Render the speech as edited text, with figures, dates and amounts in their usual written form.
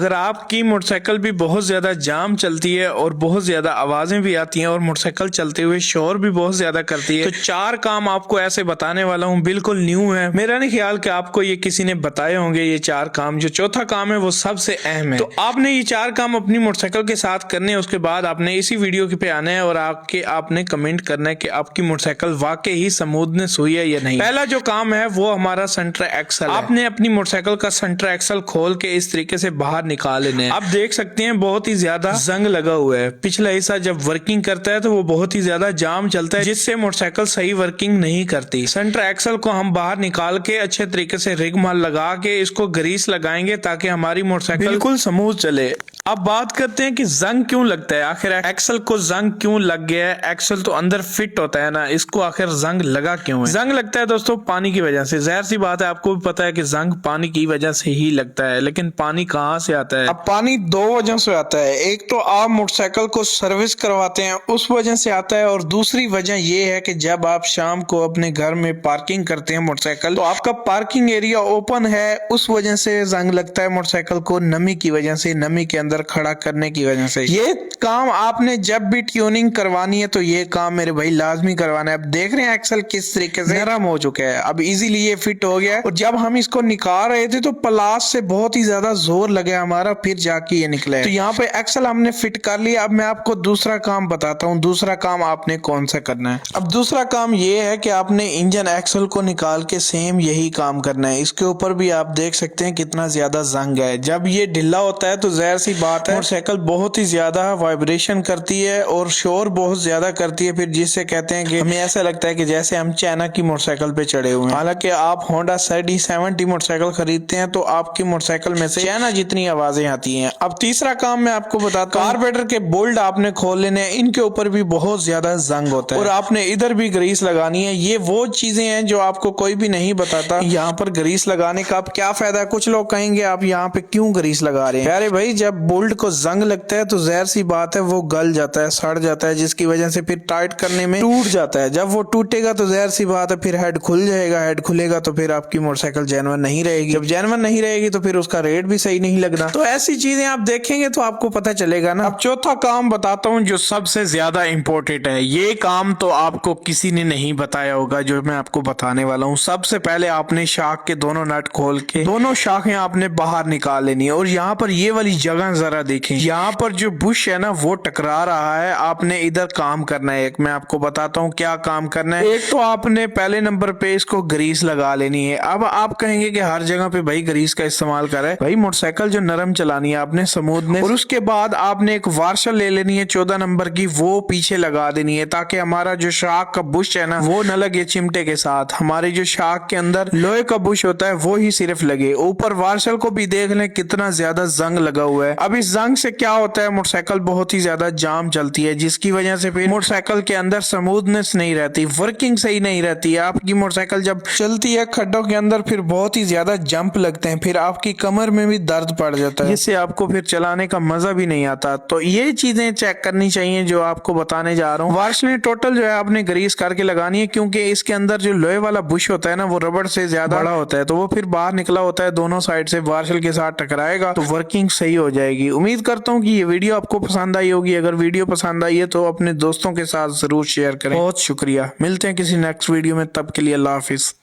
अगर आपकी मोटरसाइकिल भी बहुत ज्यादा जाम चलती है और बहुत ज्यादा आवाजें भी आती हैं और मोटरसाइकिल चलते हुए शोर भी बहुत ज्यादा करती है, तो 4 काम आपको ऐसे बताने वाला हूँ, बिल्कुल न्यू है। मेरा नहीं ख्याल कि आपको ये किसी ने बताए होंगे ये 4 काम। जो चौथा काम है वो सबसे अहम है। तो आपने ये 4 काम अपनी मोटरसाइकिल के साथ करने हैं। उसके बाद आपने इसी वीडियो पे आना है और आपने कमेंट करना है कि आपकी मोटरसाइकिल वाकई ही स्मूथनेस हुई है या नहीं। पहला जो काम है वो हमारा सेंटर एक्सल। आपने अपनी मोटरसाइकिल का सेंटर एक्सल खोल के इस तरीके से बाहर निकाल लेने। आप देख सकते हैं बहुत ही ज्यादा जंग लगा हुआ है। पिछला हिस्सा जब वर्किंग करता है तो वो बहुत ही ज्यादा जाम चलता है, जिससे मोटरसाइकिल सही वर्किंग नहीं करती। सेंटर एक्सल को हम बाहर निकाल के अच्छे तरीके से रिग माल लगा के इसको ग्रीस लगाएंगे ताकि हमारी मोटरसाइकिल बिल्कुल स्मूथ चले। अब बात करते हैं कि जंग क्यों लगता है, आखिर एक्सल को जंग क्यों लग गया है। एक्सल तो अंदर फिट होता है ना, इसको आखिर जंग लगा क्यों है। जंग लगता है दोस्तों पानी की वजह से। जाहिर सी बात है, आपको भी पता है कि जंग पानी की वजह से ही लगता है। लेकिन पानी कहाँ से आता है? अब पानी 2 वजह से आता है। एक तो आप मोटरसाइकिल को सर्विस करवाते हैं, उस वजह से आता है। और दूसरी वजह ये है कि जब आप शाम को अपने घर में पार्किंग करते हैं मोटरसाइकिल, तो आपका पार्किंग एरिया ओपन है, उस वजह से जंग लगता है मोटरसाइकिल को, नमी की वजह से, नमी के अंदर खड़ा करने की वजह से। ये काम आपने जब भी ट्यूनिंग करवानी है तो ये काम मेरे भाई लाजमी करवाना है। अब देख रहे हैं एक्सल किस तरीके से नरम हो चुका है, अब इजीली ये फिट हो गया है। और जब हम इसको निकाल रहे थे तो प्लास से बहुत ही ज्यादा जोर लगे हमारा, फिर जाके ये निकला है। तो यहाँ पे एक्सल हमने फिट कर लिया। अब मैं आपको दूसरा काम बताता हूँ। दूसरा काम आपने कौन सा करना है। अब दूसरा काम ये है कि आपने इंजन एक्सल को निकाल के सेम यही काम करना है। इसके ऊपर भी आप देख सकते हैं कितना ज्यादा जंग है। जब ये ढीला होता है तो जाहिर सी बात है मोटरसाइकिल बहुत ही ज्यादा वाइब्रेशन करती है और शोर बहुत ज्यादा करती है, फिर जिससे कहते हैं कि हमें ऐसा लगता है कि जैसे हम चाइना की मोटरसाइकिल पे चढ़े हुए हैं। हालांकि आप होंडा CD70 मोटरसाइकिल खरीदते हैं तो आपकी मोटरसाइकिल में से चाइना जितनी आवाजें आती हैं। अब तीसरा काम मैं आपको बताता हूँ, कार्बोरेटर के बोल्ट आपने खोल लेने हैं। इनके ऊपर भी बहुत ज्यादा जंग होता है और आपने इधर भी ग्रीस लगानी है। ये वो चीजें हैं जो आपको कोई भी नहीं बताता। यहाँ पर ग्रीस लगाने का अब क्या फायदा है। कुछ लोग कहेंगे आप यहाँ पे क्यों ग्रीस लगा रहे हैं। अरे भाई, जब बोल्ट को जंग लगता है तो जाहिर सी बात है वो गल जाता है, सड़ जाता है, जिसकी वजह से फिर टाइट करने में टूट जाता है। जब वो टूटेगा तो जाहिर सी बात है फिर हेड खुल जाएगा। हेड खुलेगा तो फिर आपकी मोटरसाइकिल जेन्युइन नहीं रहेगी। जब जेन्युइन नहीं रहेगी तो फिर उसका रेट भी सही नहीं लगना। तो ऐसी चीजें आप देखेंगे तो आपको पता चलेगा ना। अब चौथा काम बताता हूँ जो सबसे ज्यादा इंपॉर्टेंट है। ये काम तो आपको किसी ने नहीं बताया होगा जो मैं आपको बताने वाला हूँ। सबसे पहले आपने शाख के दोनों नट खोल के दोनों शाखें आपने बाहर निकाल लेनी है। और यहाँ पर ये वाली जगह जरा देखें, यहाँ पर जो बुश है ना वो टकरा रहा है। आपने इधर काम करना है। एक मैं आपको बताता हूँ क्या काम करना है। एक तो आपने पहले नंबर पे इसको ग्रीस लगा लेनी है। अब आप कहेंगे कि हर जगह पे भाई ग्रीस का इस्तेमाल करे। भाई मोटरसाइकिल जो नरम चलानी है आपने स्मूथनेस। और उसके बाद आपने एक वार्शर ले लेनी है 14 नंबर की, वो पीछे लगा देनी है ताकि हमारा जो शाख का बुश है ना वो न लगे चिमटे के साथ। हमारी जो शाख के अंदर लोहे का बुश होता है वो ही सिर्फ लगे। ऊपर वार्शर को भी देख लें कितना ज्यादा जंग लगा हुआ है। अब इस जंग से क्या होता है, मोटरसाइकिल बहुत ही ज्यादा जाम चलती है, जिसकी वजह से फिर मोटरसाइकिल के अंदर स्मूथनेस नहीं रहती, वर्किंग सही नहीं रहती है। आपकी मोटरसाइकिल जब चलती है खड्डों के अंदर फिर बहुत ही ज्यादा जंप लगते हैं, फिर आपकी कमर में भी दर्द पड़ जाता है, जिससे आपको फिर चलाने का मजा भी नहीं आता। तो ये चीजें चेक करनी चाहिए जो आपको बताने जा रहा हूँ। वार्शल टोटल जो है आपने ग्रीस करके लगानी है, क्योंकि इसके अंदर जो लोहे वाला बुश होता है ना वो रबड़ से ज्यादा बड़ा होता है, तो वो फिर बाहर निकला होता है, दोनों साइड से वार्शल के साथ टकराएगा तो वर्किंग सही हो जाएगी। उम्मीद करता हूँ कि ये वीडियो आपको पसंद आई होगी। अगर वीडियो पसंद आई है तो अपने दोस्तों के साथ जरूर शेयर करें। बहुत शुक्रिया। मिलते हैं किसी नेक्स्ट वीडियो में, तब के लिए अल्लाह हाफिज।